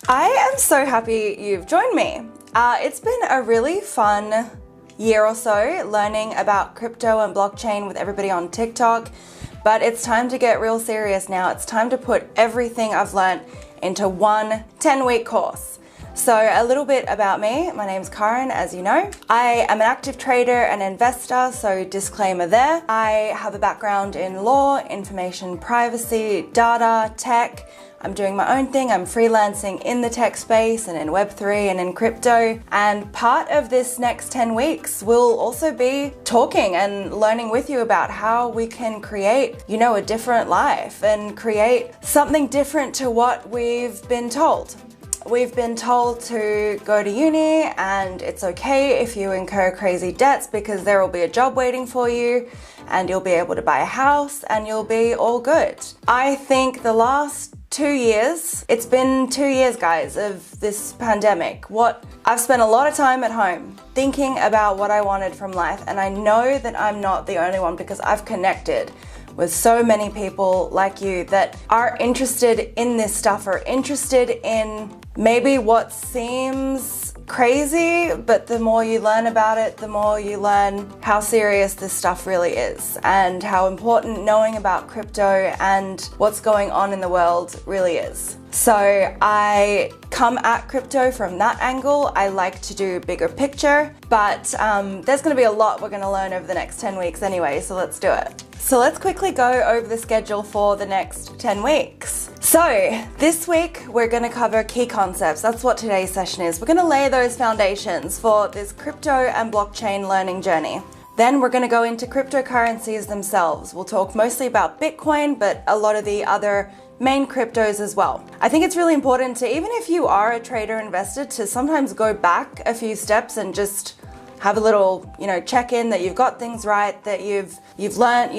I am so happy you've joined me. It's been a really fun year or so learning about crypto and blockchain with everybody on TikTok, but it's time to get real serious now. It's time to put everything I've learned into one 10-week course. So a little bit about me. My name's Karen, as you know. I am an active trader and investor, so disclaimer there. I have a background in law, information privacy, data, tech. I'm doing my own thing. I'm freelancing in the tech space and in Web3 and in crypto. And part of this next 10 weeks will also be talking and learning with you about how we can create, a different life and create something different to what we've been told. We've been told to go to uni and it's okay if you incur crazy debts because there will be a job waiting for you and you'll be able to buy a house and you'll be all good. I think the last 2 years, it's been 2 years, guys, of this pandemic. I've spent a lot of time at home thinking about what I wanted from life, and I know that I'm not the only one because I've connected with so many people like you that are interested in this stuff, or interested in maybe what seems crazy, but the more you learn about it, the more you learn how serious this stuff really is and how important knowing about crypto and what's going on in the world really is. So I come at crypto from that angle. I like to do bigger picture, but there's going to be a lot we're going to learn over the next 10 weeks anyway, so let's do it. So let's quickly go over the schedule for the next 10 weeks. So this week we're going to cover key concepts. That's what today's session is. We're going to lay those foundations for this crypto and blockchain learning journey. Then we're going to go into cryptocurrencies themselves. We'll talk mostly about Bitcoin, but a lot of the other main cryptos as well. I think it's really important to, even if you are a trader investor, to sometimes go back a few steps and just have a little, check in that you've got things right, that you've learned,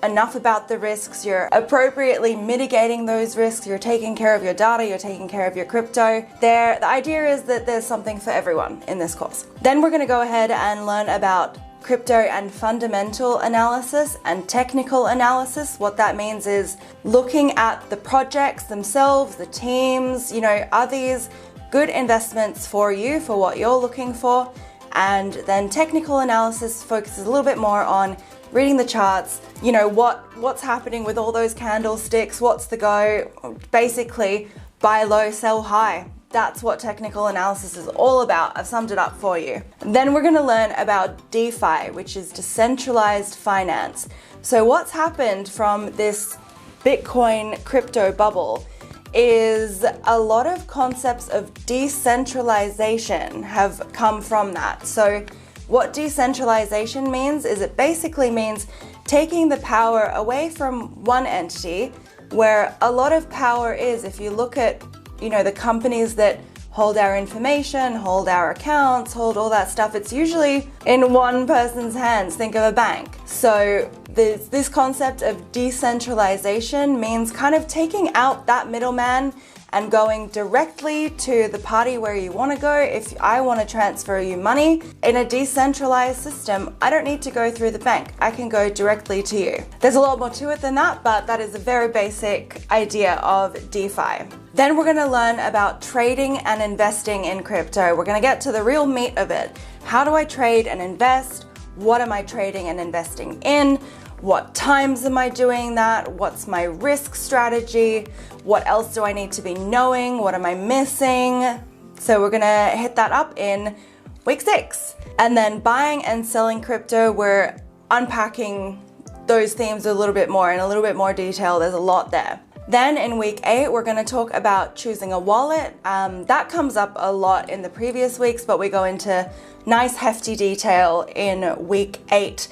enough about the risks, you're appropriately mitigating those risks, you're taking care of your data, you're taking care of your crypto. The idea is that there's something for everyone in this course. Then we're going to go ahead and learn about crypto and fundamental analysis and technical analysis. What that means is looking at the projects themselves, the teams, are these good investments for you, for what you're looking for? And then technical analysis focuses a little bit more on reading the charts, what's happening with all those candlesticks, what's the go, basically buy low, sell high. That's what technical analysis is all about. I've summed it up for you. Then we're going to learn about DeFi, which is decentralized finance. So what's happened from this Bitcoin crypto bubble is a lot of concepts of decentralization have come from that. So what decentralization means is it basically means taking the power away from one entity, where a lot of power is, if you look at, the companies that hold our information, hold our accounts, hold all that stuff, it's usually in one person's hands. Think of a bank. So this concept of decentralization means kind of taking out that middleman and going directly to the party where you want to go. If I want to transfer you money in a decentralized system, I don't need to go through the bank. I can go directly to you. There's a lot more to it than that, but that is a very basic idea of DeFi. Then we're going to learn about trading and investing in crypto. We're going to get to the real meat of it. How do I trade and invest? What am I trading and investing in? What times am I doing that? What's my risk strategy? What else do I need to be knowing? What am I missing? So we're gonna hit that up in week 6. And then buying and selling crypto, we're unpacking those themes a little bit more in a little bit more detail. There's a lot there. Then in week 8, we're going to talk about choosing a wallet. That comes up a lot in the previous weeks, but we go into nice hefty detail in week 8.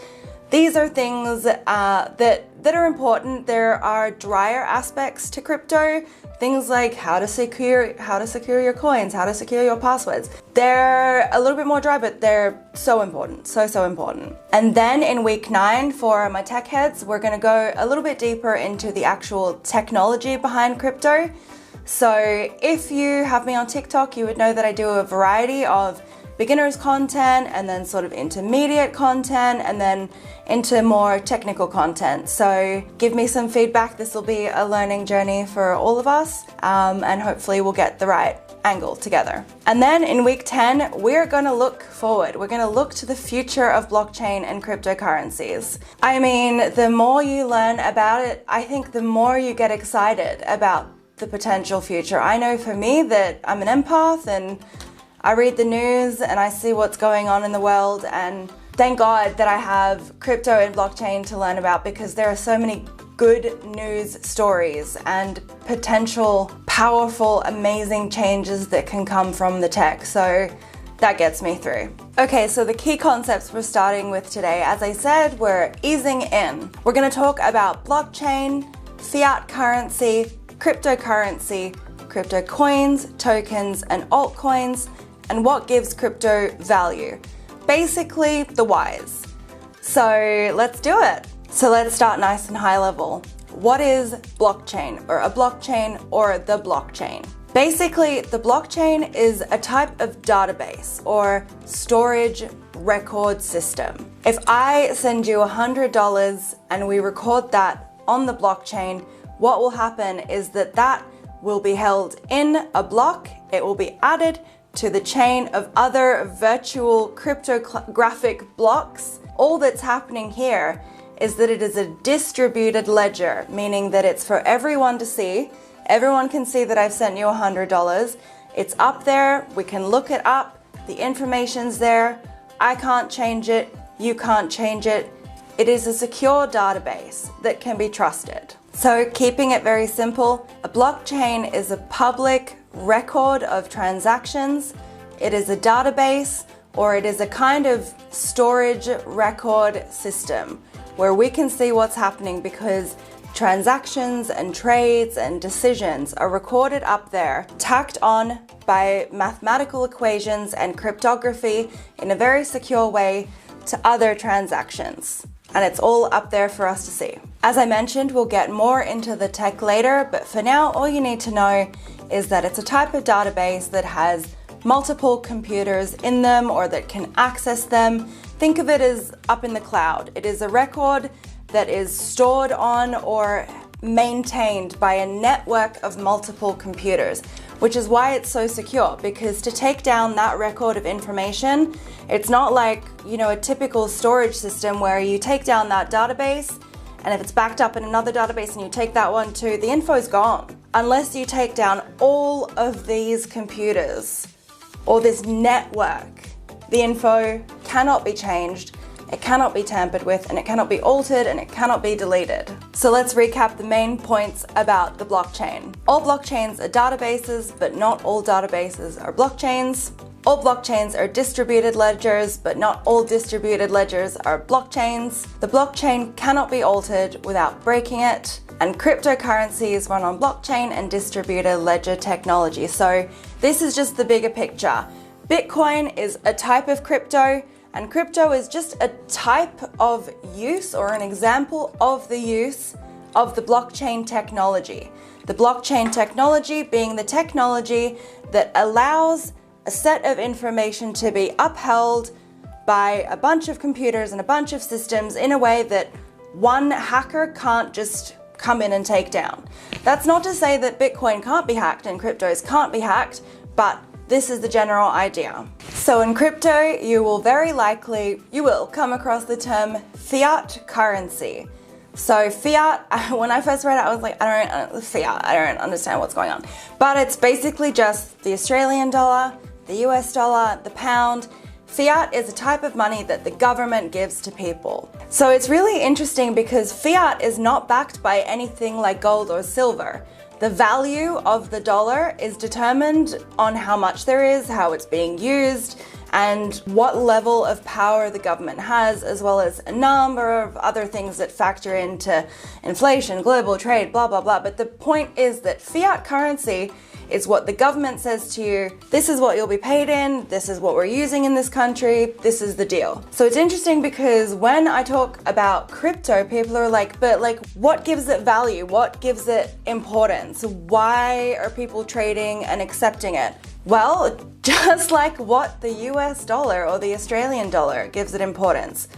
These are things that are important. There are drier aspects to crypto, things like how to secure your coins, how to secure your passwords. They're a little bit more dry, but they're so important, so important. And then in week 9, for my tech heads, we're going to go a little bit deeper into the actual technology behind crypto. So if you have me on TikTok, you would know that I do a variety of beginners content, and then sort of intermediate content, and then into more technical content. So give me some feedback. This will be a learning journey for all of us, and hopefully we'll get the right angle together. And then in week 10, we're going to look forward. We're going to look to the future of blockchain and cryptocurrencies. I mean, the more you learn about it, I think the more you get excited about the potential future. I know for me that I'm an empath and I read the news and I see what's going on in the world, and thank God that I have crypto and blockchain to learn about, because there are so many good news stories and potential powerful, amazing changes that can come from the tech. So that gets me through. Okay, so the key concepts we're starting with today, as I said, we're easing in. We're going to talk about blockchain, fiat currency, cryptocurrency, crypto coins, tokens, and altcoins, and what gives crypto value. Basically, the whys. So let's do it. So let's start nice and high level. What is blockchain, or a blockchain, or the blockchain? Basically, the blockchain is a type of database or storage record system. If I send you $100 and we record that on the blockchain, what will happen is that will be held in a block. It will be added to the chain of other virtual cryptographic blocks. All that's happening here is that it is a distributed ledger, meaning that it's for everyone to see. Everyone can see that I've sent you $100. It's up there, we can look it up, the information's there. I can't change it, you can't change it. It is a secure database that can be trusted. So keeping it very simple, a blockchain is a public record of transactions. It is a database, or it is a kind of storage record system where we can see what's happening, because transactions and trades and decisions are recorded up there, tacked on by mathematical equations and cryptography in a very secure way to other transactions. And it's all up there for us to see. As I mentioned, we'll get more into the tech later, but for now, all you need to know is that it's a type of database that has multiple computers in them, or that can access them. Think of it as up in the cloud. It is a record that is stored on or maintained by a network of multiple computers, which is why it's so secure, because to take down that record of information, it's not like, a typical storage system where you take down that database, and if it's backed up in another database and you take that one too, the info's gone. Unless you take down all of these computers or this network, the info cannot be changed, it cannot be tampered with, and it cannot be altered, and it cannot be deleted. So let's recap the main points about the blockchain. All blockchains are databases, but not all databases are blockchains. All blockchains are distributed ledgers, but not all distributed ledgers are blockchains. The blockchain cannot be altered without breaking it. And cryptocurrencies run on blockchain and distributed ledger technology. So this is just the bigger picture. Bitcoin is a type of crypto, and crypto is just a type of use, or an example of the use of the blockchain technology. The blockchain technology being the technology that allows a set of information to be upheld by a bunch of computers and a bunch of systems in a way that one hacker can't just come in and take down. That's not to say that Bitcoin can't be hacked and cryptos can't be hacked, but this is the general idea. So in crypto, you will come across the term fiat currency. So fiat, when I first read it, I was like, I don't understand what's going on. But it's basically just the Australian dollar, the US dollar, the pound. Fiat is a type of money that the government gives to people. So it's really interesting because fiat is not backed by anything like gold or silver. The value of the dollar is determined on how much there is, how it's being used, and what level of power the government has, as well as a number of other things that factor into inflation, global trade, blah, blah, blah. But the point is that fiat currency is what the government says to you, this is what you'll be paid in, this is what we're using in this country, this is the deal. So it's interesting because when I talk about crypto, people are like, but like, what gives it value? What gives it importance? Why are people trading and accepting it? Well, just like what the US dollar or the Australian dollar gives it importance.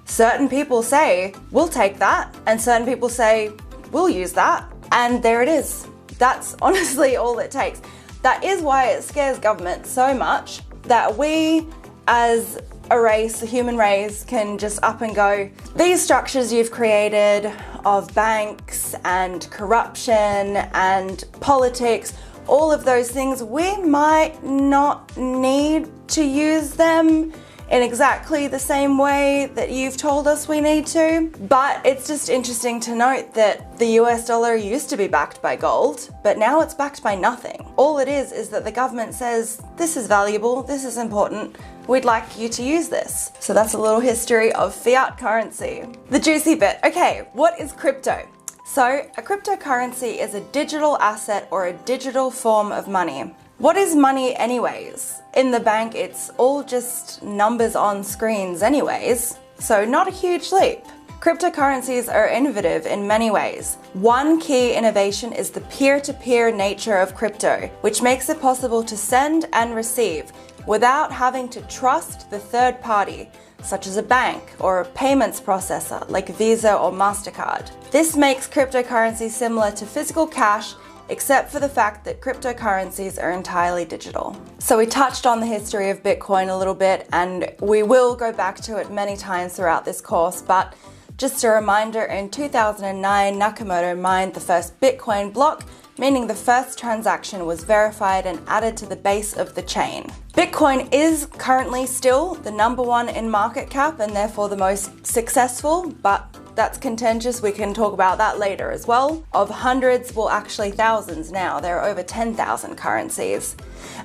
Certain people say, we'll take that, and certain people say, we'll use that, and there it is. That's honestly all it takes. That is why it scares government so much that we, as a race, a human race, can just up and go. These structures you've created of banks and corruption and politics, all of those things, we might not need to use them in exactly the same way that you've told us we need to. But it's just interesting to note that the US dollar used to be backed by gold, but now it's backed by nothing. All it is that the government says, this is valuable, this is important, we'd like you to use this. So that's a little history of fiat currency. The juicy bit. Okay, what is crypto? So a cryptocurrency is a digital asset or a digital form of money. What is money anyways? In the bank, it's all just numbers on screens anyways, so not a huge leap. Cryptocurrencies are innovative in many ways. One key innovation is the peer-to-peer nature of crypto, which makes it possible to send and receive without having to trust the third party, such as a bank or a payments processor like Visa or MasterCard. This makes cryptocurrency similar to physical cash, except for the fact that cryptocurrencies are entirely digital. So we touched on the history of Bitcoin a little bit, and we will go back to it many times throughout this course, but just a reminder, in 2009, Nakamoto mined the first Bitcoin block, meaning the first transaction was verified and added to the base of the chain. Bitcoin is currently still the #1 in market cap and therefore the most successful, but that's contentious. We can talk about that later as well. Of hundreds, well actually thousands now, there are over 10,000 currencies,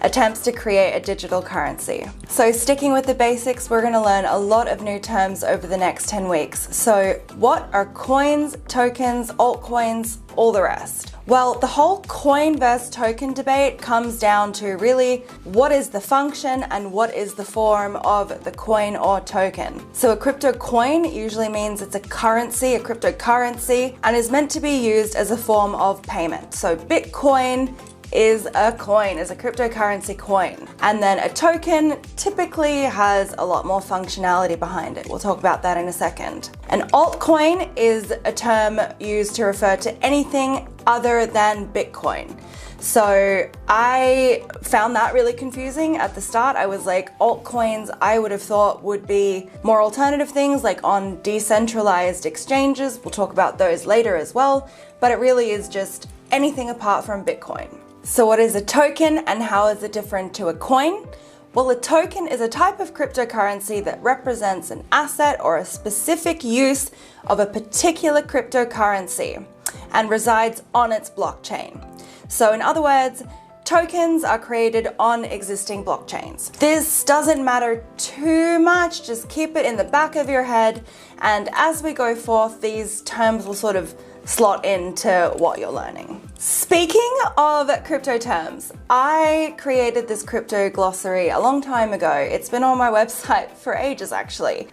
attempts to create a digital currency. So sticking with the basics, we're going to learn a lot of new terms over the next 10 weeks. So what are coins, tokens, altcoins, all the rest? Well, the whole coin versus token debate comes down to really what is the function and what is the form of the coin or token. So a crypto coin usually means it's a currency, a cryptocurrency, and is meant to be used as a form of payment. So Bitcoin is a coin, is a cryptocurrency coin. And then a token typically has a lot more functionality behind it. We'll talk about that in a second. An altcoin is a term used to refer to anything other than Bitcoin. So I found that really confusing at the start. I was like, altcoins I would have thought would be more alternative things like on decentralized exchanges. We'll talk about those later as well, but it really is just anything apart from Bitcoin. So what is a token and how is it different to a coin? Well, a token is a type of cryptocurrency that represents an asset or a specific use of a particular cryptocurrency and resides on its blockchain. So in other words, tokens are created on existing blockchains. This doesn't matter too much, just keep it in the back of your head, and as we go forth, these terms will sort of slot into what you're learning. Speaking of crypto terms, I created this crypto glossary a long time ago. It's been on my website for ages actually.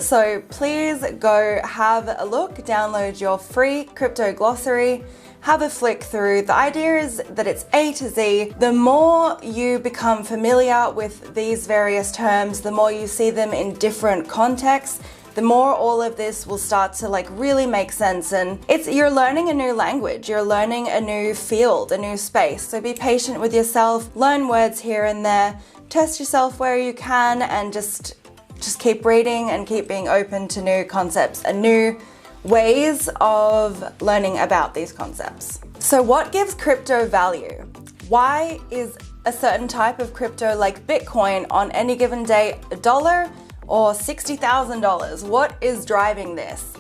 So please go have a look, download your free crypto glossary, have a flick through. The idea is that it's A to Z. The more you become familiar with these various terms, the more you see them in different contexts, the more all of this will start to like really make sense. And you're learning a new language, you're learning a new field, a new space. So be patient with yourself, learn words here and there, test yourself where you can, and just keep reading and keep being open to new concepts and new ways of learning about these concepts. So what gives crypto value? Why is a certain type of crypto like Bitcoin on any given day $1 or $60,000? What is driving this?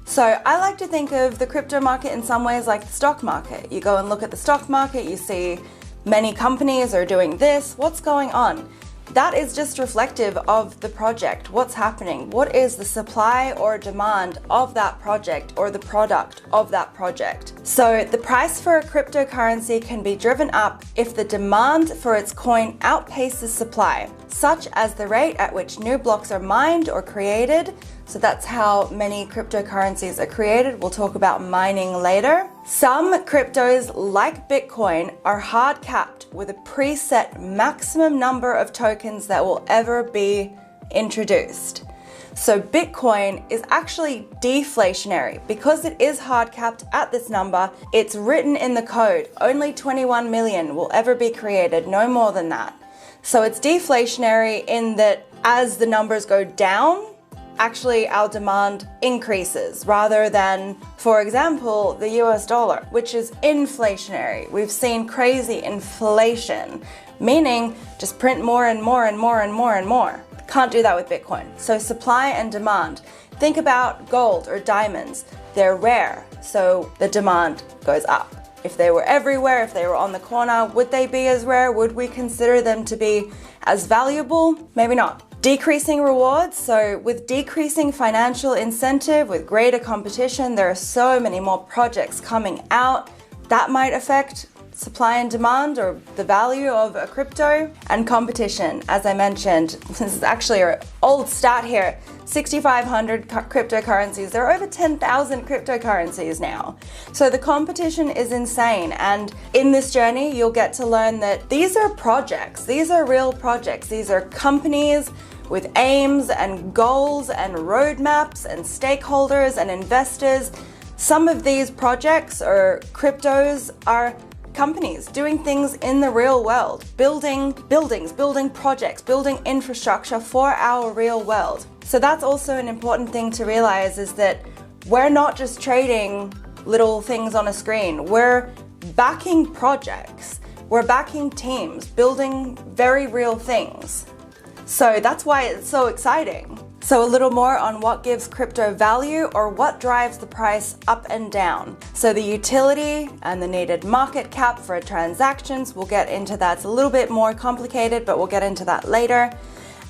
So I like to think of the crypto market in some ways like the stock market. You go and look at the stock market, you see many companies are doing this. What's going on? That is just reflective of the project. What's happening? What is the supply or demand of that project or the product of that project? So the price for a cryptocurrency can be driven up if the demand for its coin outpaces supply, such as the rate at which new blocks are mined or created. So that's how many cryptocurrencies are created. We'll talk about mining later. Some cryptos, like Bitcoin, are hard capped with a preset maximum number of tokens that will ever be introduced. So Bitcoin is actually deflationary. Because it is hard capped at this number, it's written in the code. Only 21 million will ever be created, no more than that. So it's deflationary in that as the numbers go down, actually our demand increases rather than, for example, the US dollar, which is inflationary. We've seen crazy inflation, meaning just print more and more and more and more and more. Can't do that with Bitcoin. So supply and demand. Think about gold or diamonds. They're rare, so the demand goes up. If they were everywhere, if they were on the corner, would they be as rare? Would we consider them to be as valuable? Maybe not. Decreasing rewards. So with decreasing financial incentive, with greater competition, there are so many more projects coming out. That might affect supply and demand or the value of a crypto. And competition, as I mentioned, this is actually an old stat here, 6,500 cryptocurrencies. There are over 10,000 cryptocurrencies now. So the competition is insane. And in this journey, you'll get to learn that these are projects. These are real projects. These are companies with aims and goals and roadmaps and stakeholders and investors. Some of these projects or cryptos are companies doing things in the real world, building buildings, building projects, building infrastructure for our real world. So that's also an important thing to realize, is that we're not just trading little things on a screen. We're backing projects. We're backing teams, building very real things. So that's why it's so exciting. So a little more on what gives crypto value, or what drives the price up and down. So the utility and the needed market cap for transactions, we'll get into that. It's a little bit more complicated, but we'll get into that later.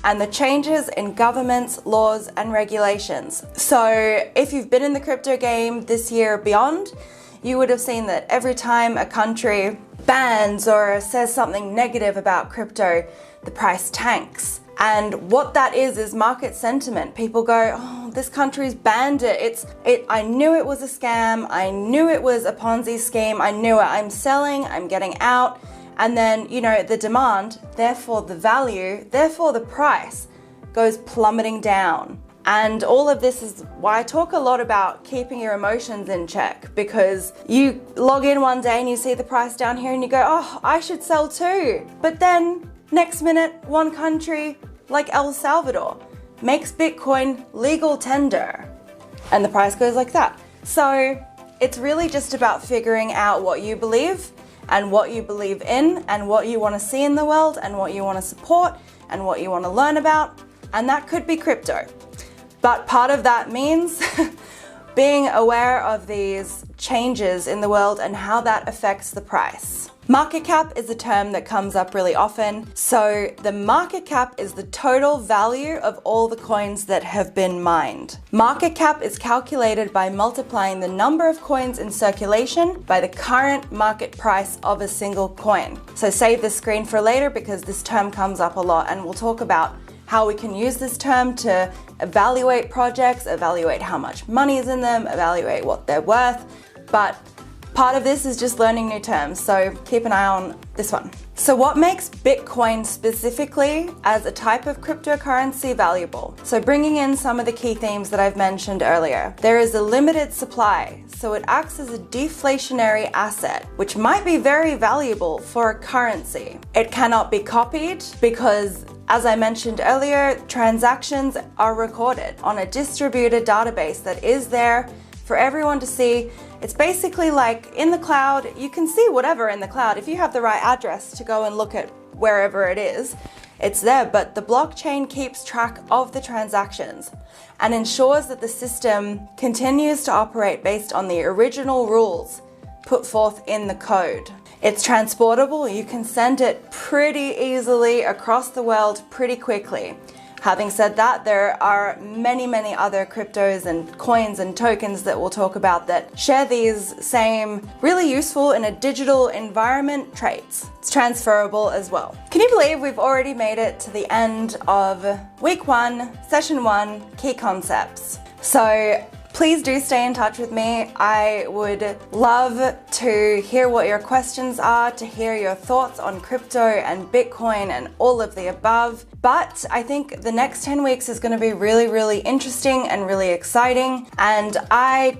And the changes in governments, laws, and regulations. So if you've been in the crypto game this year or beyond, you would have seen that every time a country bans or says something negative about crypto, the price tanks. And what that is market sentiment. People go, oh, this country's banned it. I knew it was a scam. I knew it was a Ponzi scheme. I knew it. I'm selling, I'm getting out. And then, the demand, therefore the value, therefore the price goes plummeting down. And all of this is why I talk a lot about keeping your emotions in check, because you log in one day and you see the price down here and you go, oh, I should sell too. But then next minute, one country like El Salvador makes Bitcoin legal tender and the price goes like that. So it's really just about figuring out what you believe and what you believe in and what you want to see in the world and what you want to support and what you want to learn about. And that could be crypto. But part of that means being aware of these changes in the world and how that affects the price. Market cap is a term that comes up really often. So the market cap is the total value of all the coins that have been mined. Market cap is calculated by multiplying the number of coins in circulation by the current market price of a single coin. So save this screen for later, because this term comes up a lot, and we'll talk about how we can use this term to evaluate projects, evaluate how much money is in them, evaluate what they're worth. But part of this is just learning new terms, so keep an eye on this one. So what makes Bitcoin specifically as a type of cryptocurrency valuable? So bringing in some of the key themes that I've mentioned earlier. There is a limited supply, so it acts as a deflationary asset, which might be very valuable for a currency. It cannot be copied because, as I mentioned earlier, transactions are recorded on a distributed database that is there for everyone to see. It's basically like in the cloud. You can see whatever in the cloud. If you have the right address to go and look at wherever it is, it's there. But the blockchain keeps track of the transactions and ensures that the system continues to operate based on the original rules put forth in the code. It's transportable. You can send it pretty easily across the world pretty quickly. Having said that, there are many, many other cryptos and coins and tokens that we'll talk about that share these same really useful in a digital environment traits. It's transferable as well. Can you believe we've already made it to the end of week 1, session 1, key concepts? So Please do stay in touch with me. I would love to hear what your questions are, to hear your thoughts on crypto and Bitcoin and all of the above. But I think the next 10 weeks is going to be really, really interesting and really exciting. And I'm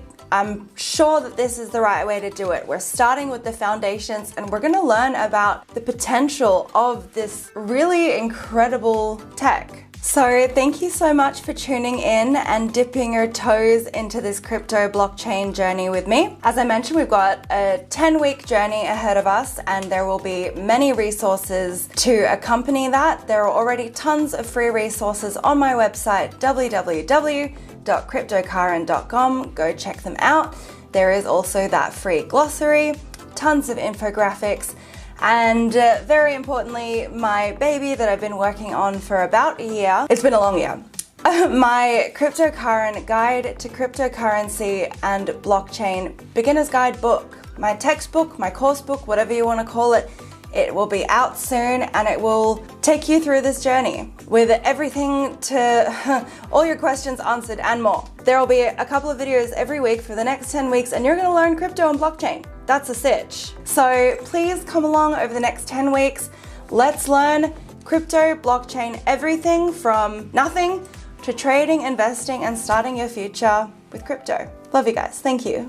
sure that this is the right way to do it. We're starting with the foundations and we're going to learn about the potential of this really incredible tech. So thank you so much for tuning in and dipping your toes into this crypto blockchain journey with me. As I mentioned, we've got a 10-week journey ahead of us and there will be many resources to accompany that. There are already tons of free resources on my website, www.cryptocurrencies.com. Go check them out. There is also that free glossary, tons of infographics, and very importantly, my baby that I've been working on for about a year. It's been a long year. My Cryptocurrency Guide to Cryptocurrency and Blockchain Beginner's Guide book. My textbook, my course book, whatever you want to call it. It will be out soon and it will take you through this journey with everything to all your questions answered and more. There will be a couple of videos every week for the next 10 weeks and you're going to learn crypto and blockchain. That's a sitch. So please come along over the next 10 weeks. Let's learn crypto, blockchain, everything from nothing to trading, investing, and starting your future with crypto. Love you guys. Thank you.